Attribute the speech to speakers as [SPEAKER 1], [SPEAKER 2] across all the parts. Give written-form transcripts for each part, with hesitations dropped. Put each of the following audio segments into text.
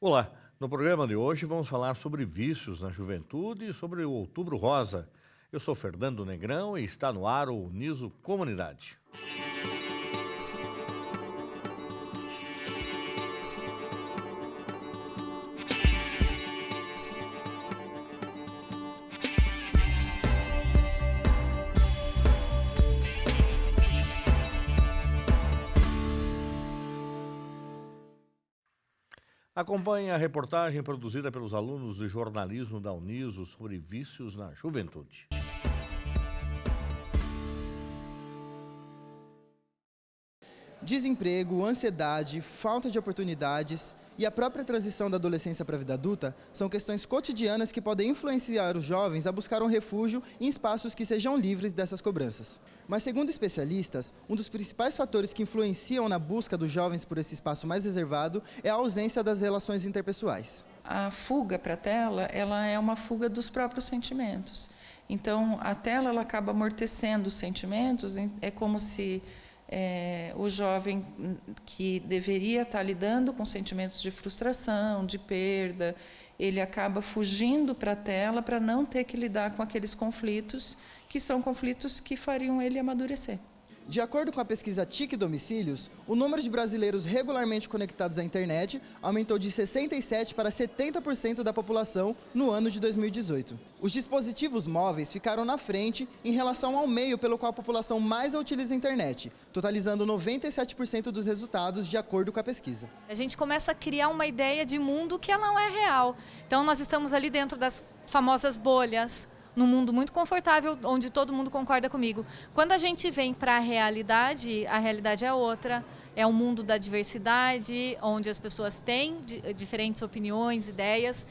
[SPEAKER 1] Olá, no programa de hoje vamos falar sobre vícios na juventude e sobre o Outubro Rosa. Eu sou Fernando Negrão e está no ar o Uniso Comunidade. Acompanhe a reportagem produzida pelos alunos de jornalismo da Uniso sobre vícios na juventude.
[SPEAKER 2] Desemprego, ansiedade, falta de oportunidades e a própria transição da adolescência para a vida adulta são questões cotidianas que podem influenciar os jovens a buscar um refúgio em espaços que sejam livres dessas cobranças. Mas, segundo especialistas, um dos principais fatores que influenciam na busca dos jovens por esse espaço mais reservado é a ausência das relações interpessoais.
[SPEAKER 3] A fuga para a tela, ela é uma fuga dos próprios sentimentos. Então, a tela ela acaba amortecendo os sentimentos, é como se o jovem que deveria estar lidando com sentimentos de frustração, de perda, ele acaba fugindo para a tela para não ter que lidar com aqueles conflitos, que são conflitos que fariam ele amadurecer.
[SPEAKER 2] De acordo com a pesquisa TIC Domicílios, o número de brasileiros regularmente conectados à internet aumentou de 67% para 70% da população no ano de 2018. Os dispositivos móveis ficaram na frente em relação ao meio pelo qual a população mais utiliza a internet, totalizando 97% dos resultados, de acordo com a pesquisa.
[SPEAKER 4] A gente começa a criar uma ideia de mundo que ela não é real. Então nós estamos ali dentro das famosas bolhas, num mundo muito confortável, onde todo mundo concorda comigo. Quando a gente vem para a realidade é outra, é um mundo da diversidade, onde as pessoas têm diferentes opiniões, ideias.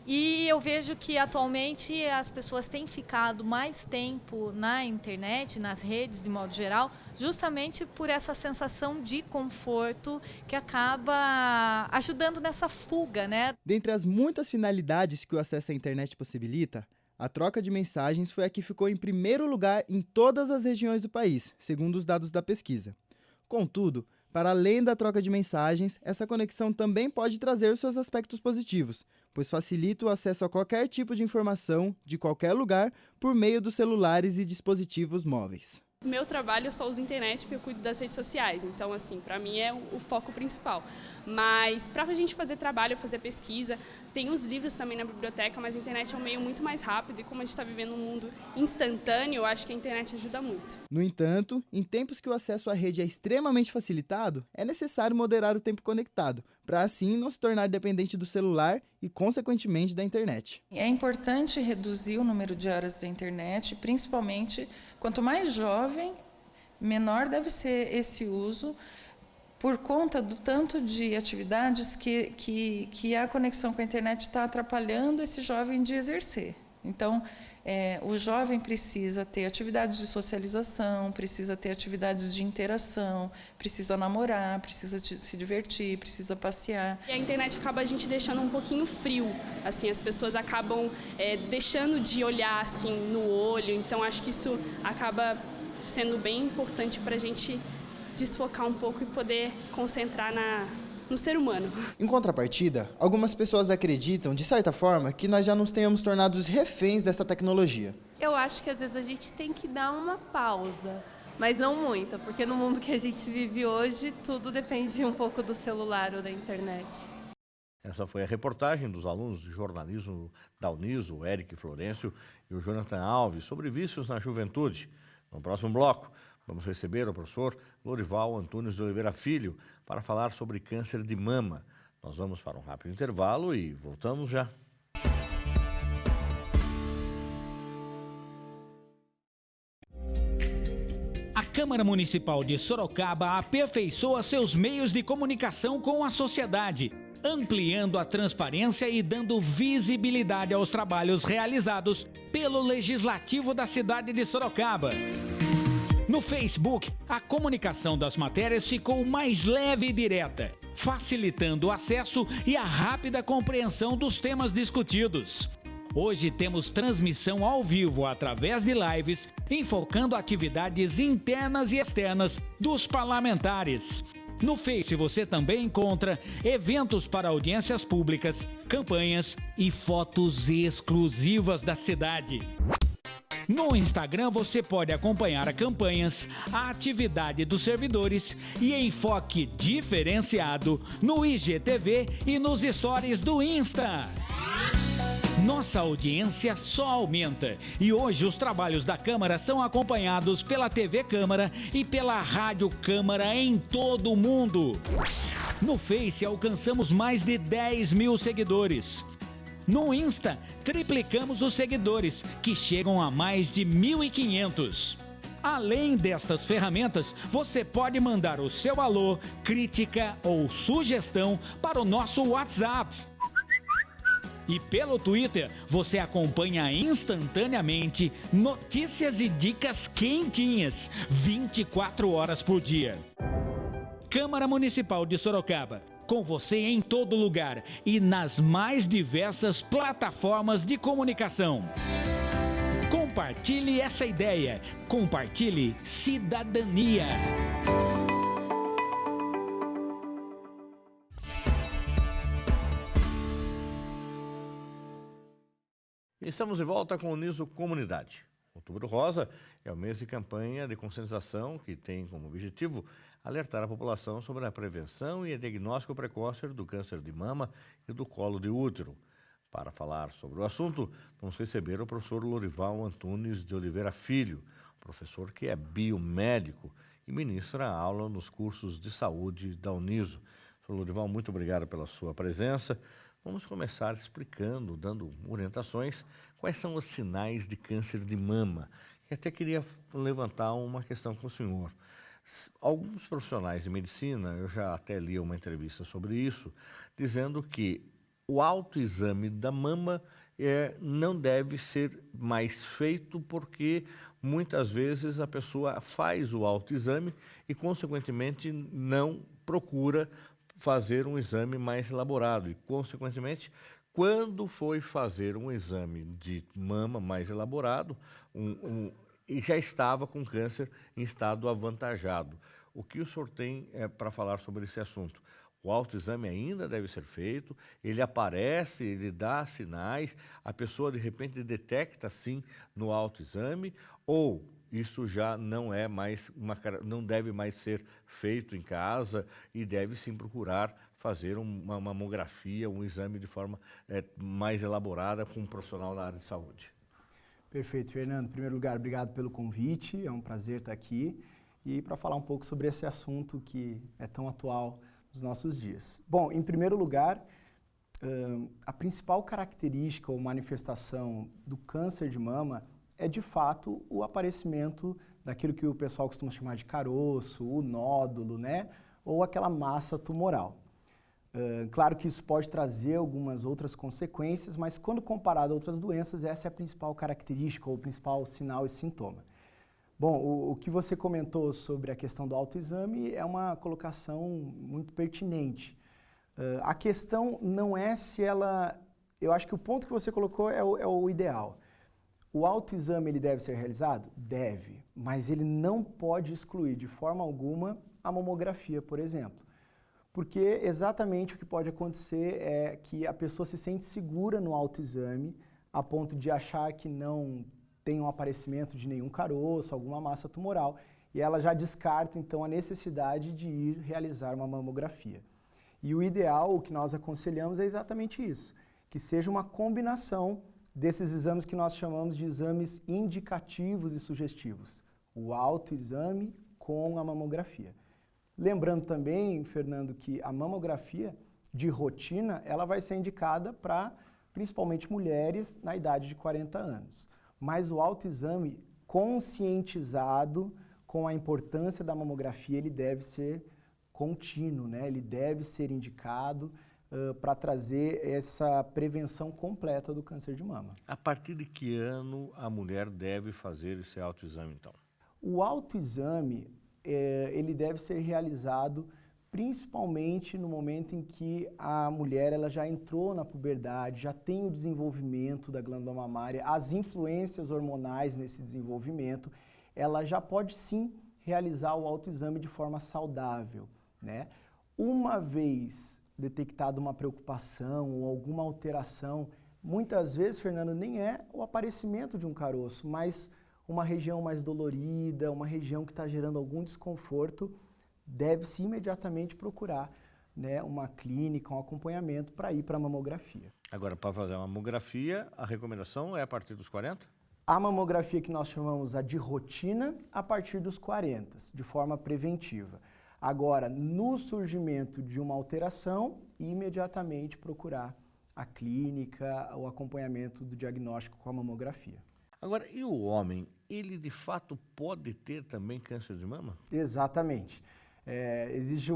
[SPEAKER 4] E eu vejo que atualmente as pessoas têm ficado mais tempo na internet, nas redes de modo geral, justamente por essa sensação de conforto que acaba ajudando nessa fuga, né?
[SPEAKER 2] Dentre as muitas finalidades que o acesso à internet possibilita, a troca de mensagens foi a que ficou em primeiro lugar em todas as regiões do país, segundo os dados da pesquisa. Contudo, para além da troca de mensagens, essa conexão também pode trazer seus aspectos positivos, pois facilita o acesso a qualquer tipo de informação, de qualquer lugar, por meio dos celulares e dispositivos móveis.
[SPEAKER 5] No meu trabalho eu só uso internet porque eu cuido das redes sociais, então assim, para mim é o foco principal. Mas para a gente fazer trabalho, fazer pesquisa, tem os livros também na biblioteca, mas a internet é um meio muito mais rápido e como a gente está vivendo um mundo instantâneo, eu acho que a internet ajuda muito.
[SPEAKER 2] No entanto, em tempos que o acesso à rede é extremamente facilitado, é necessário moderar o tempo conectado, para assim não se tornar dependente do celular e, consequentemente, da internet.
[SPEAKER 3] É importante reduzir o número de horas da internet, principalmente quanto mais jovem, menor deve ser esse uso, por conta do tanto de atividades que a conexão com a internet está atrapalhando esse jovem de exercer. Então, o jovem precisa ter atividades de socialização, precisa ter atividades de interação, precisa namorar, precisa se divertir, precisa passear.
[SPEAKER 5] E a internet acaba a gente deixando um pouquinho frio, assim, as pessoas acabam deixando de olhar assim no olho, então acho que isso acaba sendo bem importante para a gente desfocar um pouco e poder concentrar no ser humano.
[SPEAKER 2] Em contrapartida, algumas pessoas acreditam, de certa forma, que nós já nos tenhamos tornado os reféns dessa tecnologia.
[SPEAKER 6] Eu acho que às vezes a gente tem que dar uma pausa, mas não muita, porque no mundo que a gente vive hoje, tudo depende um pouco do celular ou da internet.
[SPEAKER 1] Essa foi a reportagem dos alunos de jornalismo da Uniso, o Eric Florencio e o Jonathan Alves, sobre vícios na juventude. No próximo bloco, vamos receber o professor Lorival Antunes de Oliveira Filho para falar sobre câncer de mama. Nós vamos para um rápido intervalo e voltamos já.
[SPEAKER 7] A Câmara Municipal de Sorocaba aperfeiçoa seus meios de comunicação com a sociedade, ampliando a transparência e dando visibilidade aos trabalhos realizados pelo Legislativo da cidade de Sorocaba. No Facebook, a comunicação das matérias ficou mais leve e direta, facilitando o acesso e a rápida compreensão dos temas discutidos. Hoje temos transmissão ao vivo através de lives, enfocando atividades internas e externas dos parlamentares. No Face você também encontra eventos para audiências públicas, campanhas e fotos exclusivas da cidade. No Instagram você pode acompanhar campanhas, a atividade dos servidores e enfoque diferenciado no IGTV e nos stories do Insta. Nossa audiência só aumenta e hoje os trabalhos da Câmara são acompanhados pela TV Câmara e pela Rádio Câmara em todo o mundo. No Face alcançamos mais de 10 mil seguidores. No Insta, triplicamos os seguidores, que chegam a mais de 1.500. Além destas ferramentas, você pode mandar o seu alô, crítica ou sugestão para o nosso WhatsApp. E pelo Twitter, você acompanha instantaneamente notícias e dicas quentinhas, 24 horas por dia. Câmara Municipal de Sorocaba, com você em todo lugar e nas mais diversas plataformas de comunicação. Compartilhe essa ideia, compartilhe cidadania.
[SPEAKER 1] Estamos de volta com o Niso Comunidade. Outubro Rosa é o mês de campanha de conscientização que tem como objetivo alertar a população sobre a prevenção e diagnóstico precoce do câncer de mama e do colo de útero. Para falar sobre o assunto, vamos receber o professor Lorival Antunes de Oliveira Filho, professor que é biomédico e ministra aula nos cursos de saúde da Uniso. Professor Lorival, muito obrigado pela sua presença. Vamos começar explicando, dando orientações, quais são os sinais de câncer de mama. E até queria levantar uma questão com o senhor. Alguns profissionais de medicina, eu já até li uma entrevista sobre isso, dizendo que o autoexame da mama não deve ser mais feito porque muitas vezes a pessoa faz o autoexame e, consequentemente, não procura fazer um exame mais elaborado e, consequentemente, quando foi fazer um exame de mama mais elaborado, e já estava com câncer em estado avantajado. O que o senhor tem para falar sobre esse assunto? O autoexame ainda deve ser feito, ele aparece, ele dá sinais, a pessoa de repente detecta sim no autoexame, ou isso já não é mais não deve mais ser feito em casa e deve sim procurar fazer uma mamografia, um exame de forma mais elaborada com um profissional da área de saúde.
[SPEAKER 2] Perfeito, Fernando. Em primeiro lugar, obrigado pelo convite, é um prazer estar aqui e para falar um pouco sobre esse assunto que é tão atual nos nossos dias. Bom, em primeiro lugar, a principal característica ou manifestação do câncer de mama é, de fato, o aparecimento daquilo que o pessoal costuma chamar de caroço, o nódulo, né? Ou aquela massa tumoral. Claro que isso pode trazer algumas outras consequências, mas quando comparado a outras doenças, essa é a principal característica ou o principal sinal e sintoma. Bom, o que você comentou sobre a questão do autoexame é uma colocação muito pertinente. A questão não é se ela... Eu acho que o ponto que você colocou é o ideal. O autoexame ele deve ser realizado? Deve, mas ele não pode excluir de forma alguma a mamografia, por exemplo. Porque exatamente o que pode acontecer é que a pessoa se sente segura no autoexame a ponto de achar que não tem um aparecimento de nenhum caroço, alguma massa tumoral, e ela já descarta então a necessidade de ir realizar uma mamografia. E o ideal, o que nós aconselhamos é exatamente isso, que seja uma combinação desses exames que nós chamamos de exames indicativos e sugestivos, o autoexame com a mamografia. Lembrando também, Fernando, que a mamografia de rotina, ela vai ser indicada para principalmente mulheres na idade de 40 anos. Mas o autoexame conscientizado com a importância da mamografia, ele deve ser contínuo, né? Ele deve ser indicado para trazer essa prevenção completa do câncer de mama.
[SPEAKER 1] A partir de que ano a mulher deve fazer esse autoexame, então?
[SPEAKER 2] O autoexame, ele deve ser realizado principalmente no momento em que a mulher ela já entrou na puberdade, já tem o desenvolvimento da glândula mamária, as influências hormonais nesse desenvolvimento, ela já pode sim realizar o autoexame de forma saudável.
[SPEAKER 8] né? Uma vez detectada uma preocupação ou alguma alteração, muitas vezes, Fernando, nem é o aparecimento de um caroço, mas uma região mais dolorida, uma região que está gerando algum desconforto, deve-se imediatamente procurar, né, uma clínica, um acompanhamento para ir para a mamografia.
[SPEAKER 1] Agora, para fazer a mamografia, a recomendação é a partir dos 40?
[SPEAKER 8] A mamografia que nós chamamos a de rotina, a partir dos 40, de forma preventiva. Agora, no surgimento de uma alteração, imediatamente procurar a clínica, o acompanhamento do diagnóstico com a mamografia.
[SPEAKER 1] Agora, e o homem, ele de fato pode ter também câncer de mama?
[SPEAKER 8] Exatamente. Existe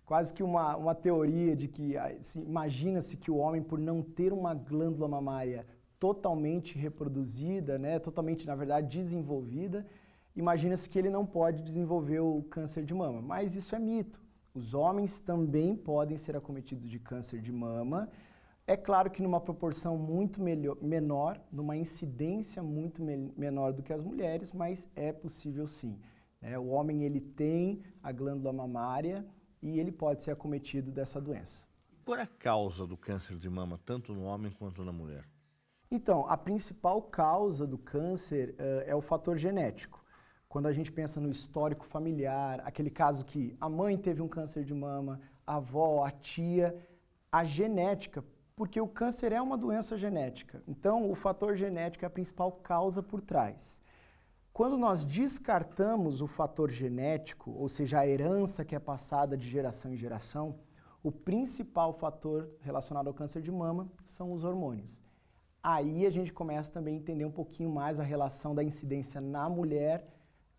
[SPEAKER 8] quase que uma teoria de que imagina-se que o homem, por não ter uma glândula mamária totalmente reproduzida, né, totalmente, na verdade, desenvolvida, imagina-se que ele não pode desenvolver o câncer de mama. Mas isso é mito. Os homens também podem ser acometidos de câncer de mama. É claro que numa proporção muito menor, numa incidência muito menor do que as mulheres, mas é possível sim. O homem ele tem a glândula mamária e ele pode ser acometido dessa doença.
[SPEAKER 1] Qual é a causa do câncer de mama, tanto no homem quanto na mulher?
[SPEAKER 8] Então, a principal causa do câncer é o fator genético. Quando a gente pensa no histórico familiar, aquele caso que a mãe teve um câncer de mama, a avó, a tia, a genética, porque o câncer é uma doença genética. Então, o fator genético é a principal causa por trás. Quando nós descartamos o fator genético, ou seja, a herança que é passada de geração em geração, o principal fator relacionado ao câncer de mama são os hormônios. Aí a gente começa também a entender um pouquinho mais a relação da incidência na mulher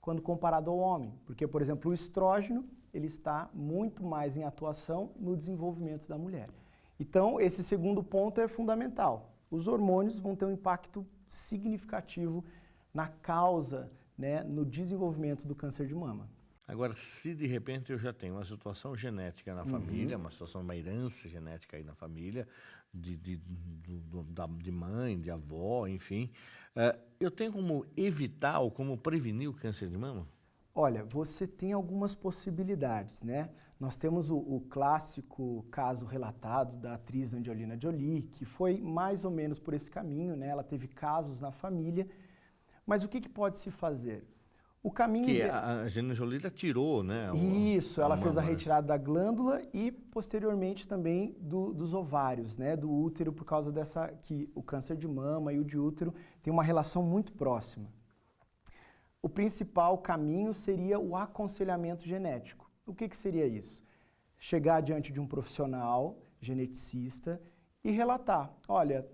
[SPEAKER 8] quando comparado ao homem. Porque, por exemplo, o estrógeno ele está muito mais em atuação no desenvolvimento da mulher. Então, esse segundo ponto é fundamental. Os hormônios vão ter um impacto significativo na causa, né, no desenvolvimento do câncer de mama.
[SPEAKER 1] Agora, se de repente eu já tenho uma situação genética na família, uma situação, uma herança genética aí na família, de mãe, de avó, enfim, eu tenho como evitar ou como prevenir o câncer de mama?
[SPEAKER 8] Olha, você tem algumas possibilidades, né? Nós temos o clássico caso relatado da atriz Angelina Jolie, que foi mais ou menos por esse caminho, né? Ela teve casos na família, mas o que pode se fazer? O caminho
[SPEAKER 1] que a Angelina Jolie tirou, né?
[SPEAKER 8] Isso, ela fez a retirada da glândula e posteriormente também dos ovários, né? Do útero, por causa que o câncer de mama e o de útero tem uma relação muito próxima. O principal caminho seria o aconselhamento genético. O que seria isso? Chegar diante de um profissional geneticista e relatar, olha,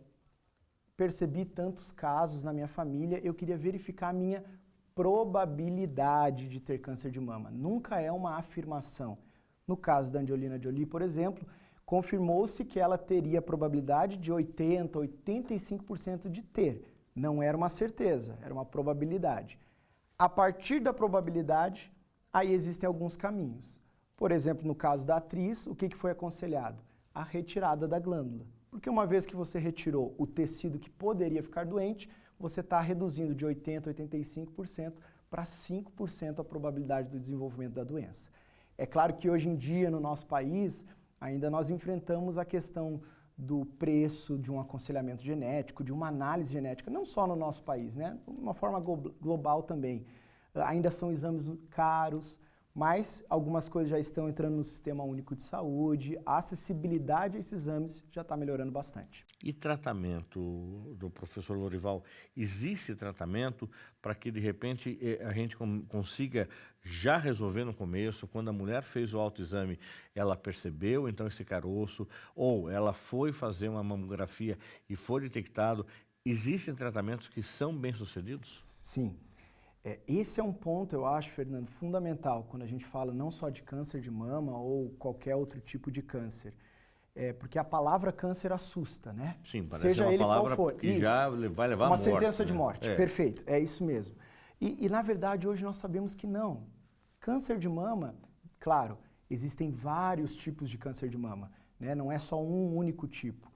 [SPEAKER 8] percebi tantos casos na minha família, eu queria verificar a minha probabilidade de ter câncer de mama. Nunca é uma afirmação. No caso da Angelina Jolie, por exemplo, confirmou-se que ela teria probabilidade de 80%, 85% de ter. Não era uma certeza, era uma probabilidade. A partir da probabilidade, aí existem alguns caminhos. Por exemplo, no caso da atriz, o que foi aconselhado? A retirada da glândula. Porque uma vez que você retirou o tecido que poderia ficar doente, você está reduzindo de 80%, 85% para 5% a probabilidade do desenvolvimento da doença. É claro que hoje em dia, no nosso país, ainda nós enfrentamos a questão do preço de um aconselhamento genético, de uma análise genética, não só no nosso país, né? De uma forma global também. Ainda são exames caros, mas algumas coisas já estão entrando no Sistema Único de Saúde, a acessibilidade a esses exames já está melhorando bastante.
[SPEAKER 1] E tratamento, do professor Lorival, existe tratamento para que de repente a gente consiga já resolver no começo, quando a mulher fez o autoexame, ela percebeu então esse caroço, ou ela foi fazer uma mamografia e foi detectado, existem tratamentos que são bem-sucedidos?
[SPEAKER 8] Sim. Esse é um ponto, eu acho, Fernando, fundamental quando a gente fala não só de câncer de mama ou qualquer outro tipo de câncer. Porque a palavra câncer assusta, né?
[SPEAKER 1] Sim, parece
[SPEAKER 8] seja
[SPEAKER 1] uma
[SPEAKER 8] ele
[SPEAKER 1] palavra
[SPEAKER 8] qual for.
[SPEAKER 1] que
[SPEAKER 8] isso.
[SPEAKER 1] já vai levar à morte.
[SPEAKER 8] Uma sentença de morte,
[SPEAKER 1] né?
[SPEAKER 8] perfeito, é isso mesmo. E na verdade hoje nós sabemos que não. Câncer de mama, claro, existem vários tipos de câncer de mama, né? Não é só um único tipo.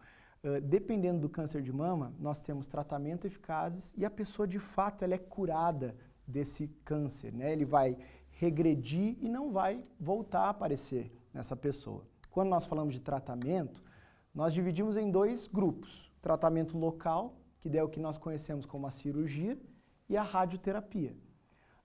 [SPEAKER 8] Dependendo do câncer de mama, nós temos tratamento eficazes e a pessoa de fato ela é curada desse câncer, né? Ele vai regredir e não vai voltar a aparecer nessa pessoa. Quando nós falamos de tratamento, nós dividimos em 2 grupos. Tratamento local, que é o que nós conhecemos como a cirurgia, e a radioterapia.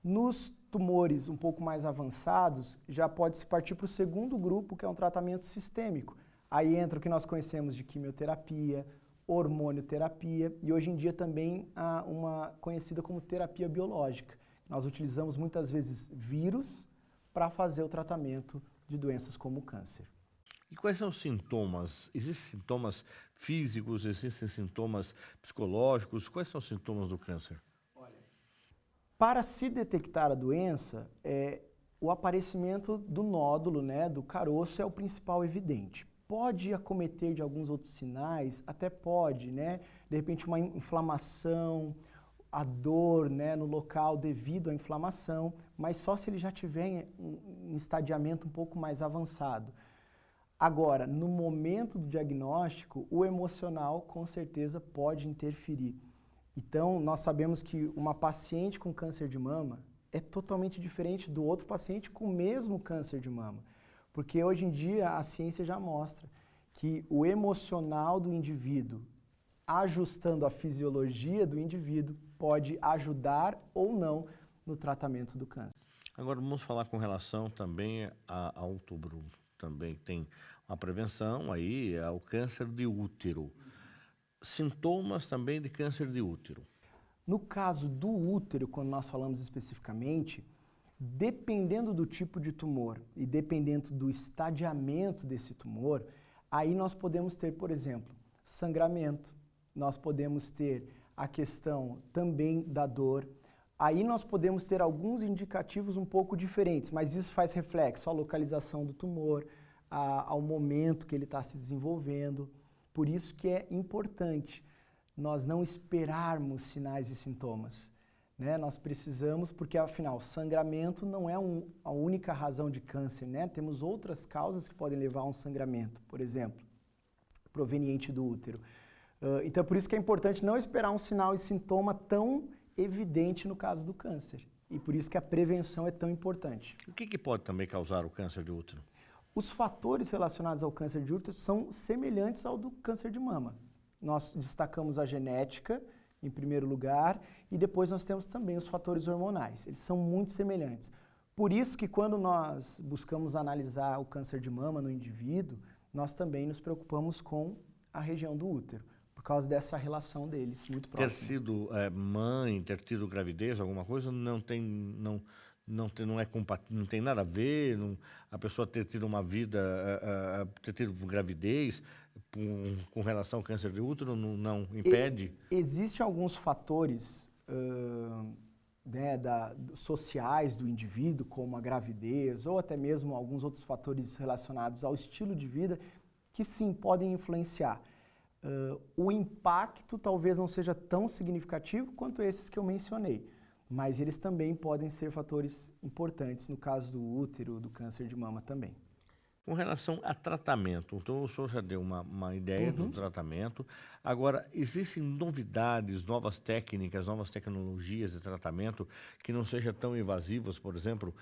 [SPEAKER 8] Nos tumores um pouco mais avançados, já pode-se partir para o segundo grupo, que é um tratamento sistêmico. Aí entra o que nós conhecemos de quimioterapia, hormonioterapia e hoje em dia também há uma conhecida como terapia biológica. Nós utilizamos muitas vezes vírus para fazer o tratamento de doenças como o câncer.
[SPEAKER 1] E quais são os sintomas? Existem sintomas físicos, existem sintomas psicológicos? Quais são os sintomas do câncer?
[SPEAKER 8] Para se detectar a doença, o aparecimento do nódulo, né, do caroço é o principal evidente. Pode acometer de alguns outros sinais, até pode, né, de repente uma inflamação, a dor, né, no local devido à inflamação, mas só se ele já tiver em estadiamento um pouco mais avançado. Agora, no momento do diagnóstico, o emocional com certeza pode interferir. Então, nós sabemos que uma paciente com câncer de mama é totalmente diferente do outro paciente com o mesmo câncer de mama. Porque hoje em dia a ciência já mostra que o emocional do indivíduo, ajustando a fisiologia do indivíduo, pode ajudar ou não no tratamento do câncer.
[SPEAKER 1] Agora vamos falar com relação também ao outubro. Também tem uma prevenção aí ao câncer de útero. Sintomas também de câncer de útero.
[SPEAKER 8] No caso do útero, quando nós falamos especificamente, dependendo do tipo de tumor e dependendo do estadiamento desse tumor, aí nós podemos ter, por exemplo, sangramento, nós podemos ter a questão também da dor, aí nós podemos ter alguns indicativos um pouco diferentes, mas isso faz reflexo à localização do tumor, ao momento que ele está se desenvolvendo. Por isso que é importante nós não esperarmos sinais e sintomas, né? Nós precisamos, porque afinal, sangramento não é a única razão de câncer, né? Temos outras causas que podem levar a um sangramento, por exemplo, proveniente do útero. Então, por isso que é importante não esperar um sinal e sintoma tão evidente no caso do câncer. E por isso que a prevenção é tão importante.
[SPEAKER 1] O que pode também causar o câncer de útero?
[SPEAKER 8] Os fatores relacionados ao câncer de útero são semelhantes ao do câncer de mama. Nós destacamos a genética, em primeiro lugar, e depois nós temos também os fatores hormonais. Eles são muito semelhantes. Por isso que quando nós buscamos analisar o câncer de mama no indivíduo, nós também nos preocupamos com a região do útero, por causa dessa relação deles muito próxima.
[SPEAKER 1] Ter sido mãe, ter tido gravidez, alguma coisa, não tem nada a ver, a pessoa ter tido uma vida, ter tido gravidez com relação ao câncer de útero não impede?
[SPEAKER 8] Existem alguns fatores sociais do indivíduo, como a gravidez, ou até mesmo alguns outros fatores relacionados ao estilo de vida, que sim, podem influenciar. O impacto talvez não seja tão significativo quanto esses que eu mencionei, mas eles também podem ser fatores importantes no caso do útero, do câncer de mama também.
[SPEAKER 1] Com relação a tratamento, então o senhor já deu uma ideia do tratamento. Agora, existem novidades, novas técnicas, novas tecnologias de tratamento que não sejam tão invasivas, por exemplo,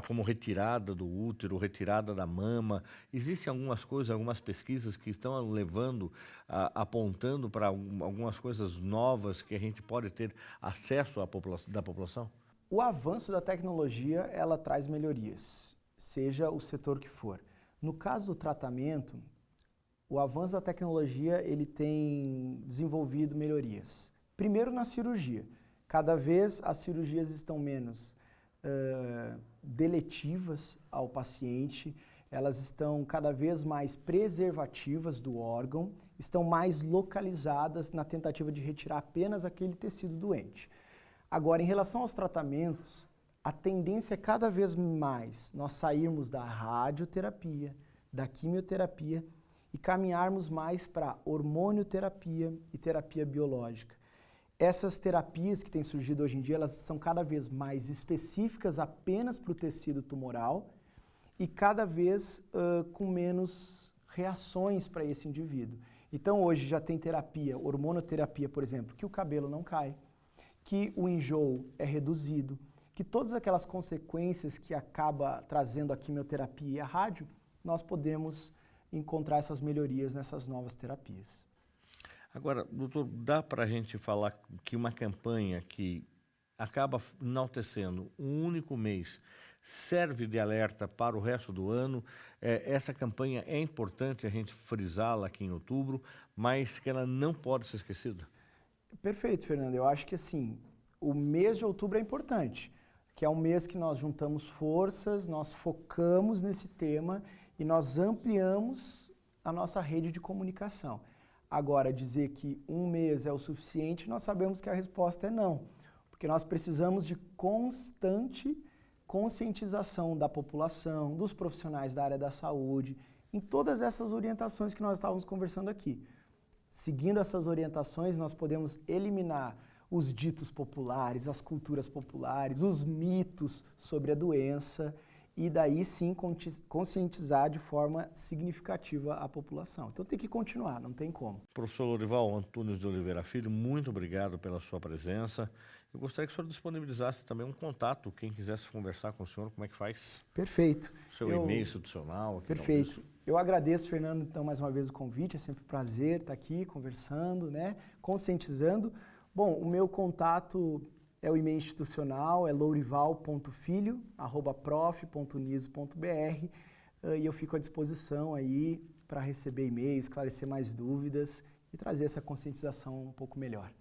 [SPEAKER 1] como retirada do útero, retirada da mama? Existem algumas coisas, algumas pesquisas que estão levando, apontando para algumas coisas novas que a gente pode ter acesso da população?
[SPEAKER 8] O avanço da tecnologia, ela traz melhorias, seja o setor que for. No caso do tratamento, o avanço da tecnologia ele tem desenvolvido melhorias. Primeiro na cirurgia. Cada vez as cirurgias estão menos deletivas ao paciente, elas estão cada vez mais preservativas do órgão, estão mais localizadas na tentativa de retirar apenas aquele tecido doente. Agora, em relação aos tratamentos, a tendência é cada vez mais nós sairmos da radioterapia, da quimioterapia e caminharmos mais para hormonioterapia e terapia biológica. Essas terapias que têm surgido hoje em dia, elas são cada vez mais específicas apenas para o tecido tumoral e cada vez com menos reações para esse indivíduo. Então hoje já tem terapia, hormonoterapia, por exemplo, que o cabelo não cai, que o enjoo é reduzido, que todas aquelas consequências que acaba trazendo a quimioterapia e a rádio, nós podemos encontrar essas melhorias nessas novas terapias.
[SPEAKER 1] Agora, doutor, dá para a gente falar que uma campanha que acaba enaltecendo um único mês serve de alerta para o resto do ano? Essa campanha é importante a gente frisá-la aqui em outubro, mas que ela não pode ser esquecida?
[SPEAKER 8] Perfeito, Fernando. Eu acho que assim, o mês de outubro é importante, que é um mês que nós juntamos forças, nós focamos nesse tema e nós ampliamos a nossa rede de comunicação. Agora, dizer que um mês é o suficiente, nós sabemos que a resposta é não, porque nós precisamos de constante conscientização da população, dos profissionais da área da saúde, em todas essas orientações que nós estávamos conversando aqui. Seguindo essas orientações, nós podemos eliminar os ditos populares, as culturas populares, os mitos sobre a doença e daí sim conscientizar de forma significativa a população. Então tem que continuar, não tem como.
[SPEAKER 1] Professor Lorival Antunes de Oliveira Filho, muito obrigado pela sua presença. Eu gostaria que o senhor disponibilizasse também um contato, quem quisesse conversar com o senhor, como é que faz?
[SPEAKER 8] Perfeito.
[SPEAKER 1] Seu e-mail institucional.
[SPEAKER 8] Perfeito. Eu agradeço, Fernando, então, mais uma vez o convite, é sempre um prazer estar aqui conversando, né, conscientizando. Bom, o meu contato é o e-mail institucional, é lourival.filho@prof.uniso.br e eu fico à disposição aí para receber e-mails, esclarecer mais dúvidas e trazer essa conscientização um pouco melhor.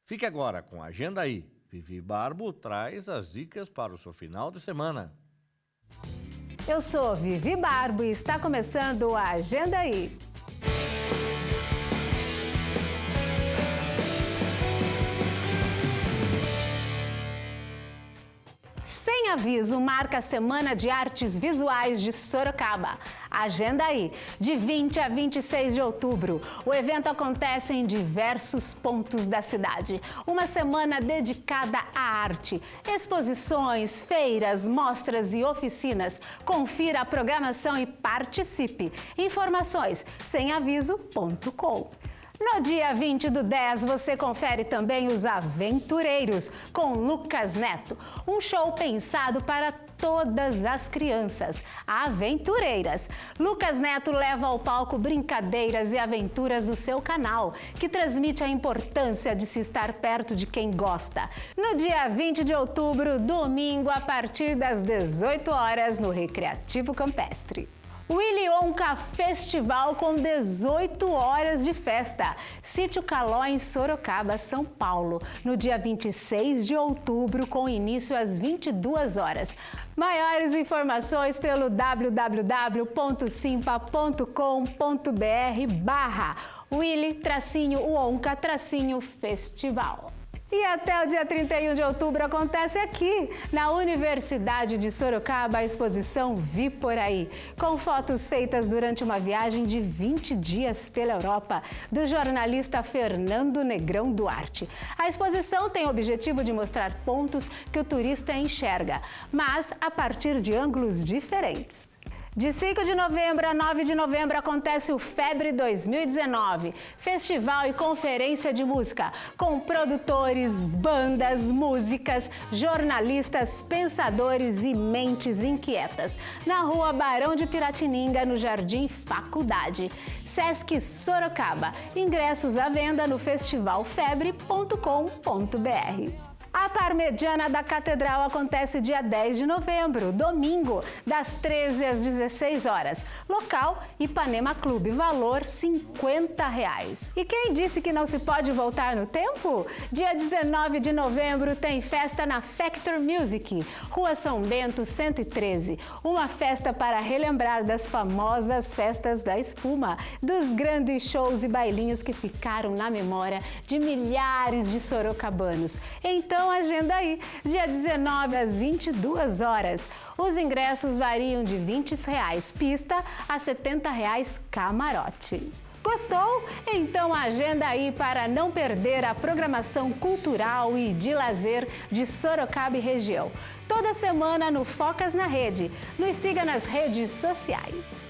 [SPEAKER 1] Fique agora com a Agenda Aí. Vivi Barbo traz as dicas para o seu final de semana.
[SPEAKER 9] Eu sou Vivi Barbo e está começando a Agenda Aí. Sem Aviso marca a Semana de Artes Visuais de Sorocaba. Agenda Aí, de 20 a 26 de outubro. O evento acontece em diversos pontos da cidade. Uma semana dedicada à arte. Exposições, feiras, mostras e oficinas. Confira a programação e participe. Informações semaviso.com. No dia 20/10, você confere também Os Aventureiros, com Lucas Neto. Um show pensado para todas as crianças. Aventureiras. Lucas Neto leva ao palco brincadeiras e aventuras do seu canal, que transmite a importância de se estar perto de quem gosta. No dia 20 de outubro, domingo, a partir das 18 horas, no Recreativo Campestre. Willy Wonka Festival com 18 horas de festa. Sítio Caló em Sorocaba, São Paulo, no dia 26 de outubro, com início às 22 horas. Maiores informações pelo www.simpa.com.br/Willy-Wonka-Festival. E até o dia 31 de outubro acontece aqui, na Universidade de Sorocaba, a exposição Vi Por Aí, com fotos feitas durante uma viagem de 20 dias pela Europa, do jornalista Fernando Negrão Duarte. A exposição tem o objetivo de mostrar pontos que o turista enxerga, mas a partir de ângulos diferentes. De 5 de novembro a 9 de novembro acontece o Febre 2019, festival e conferência de música, com produtores, bandas, músicas, jornalistas, pensadores e mentes inquietas. Na Rua Barão de Piratininga, no Jardim Faculdade. Sesc Sorocaba. Ingressos à venda no festivalfebre.com.br. A Parmegiana da Catedral acontece dia 10 de novembro, domingo, das 13 às 16 horas. Local, Ipanema Clube, valor R$50. E quem disse que não se pode voltar no tempo? Dia 19 de novembro tem festa na Factor Music, Rua São Bento 113. Uma festa para relembrar das famosas festas da espuma, dos grandes shows e bailinhos que ficaram na memória de milhares de sorocabanos. Então, agenda aí, dia 19 às 22 horas. Os ingressos variam de R$20 pista a R$70 camarote. Gostou? Então agenda aí para não perder a programação cultural e de lazer de Sorocaba e região. Toda semana no Focas na Rede. Nos siga nas redes sociais.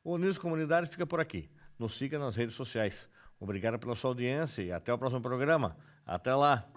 [SPEAKER 1] O News Comunidade fica por aqui. nos siga nas redes sociais. Obrigado pela sua audiência e até o próximo programa. Até lá!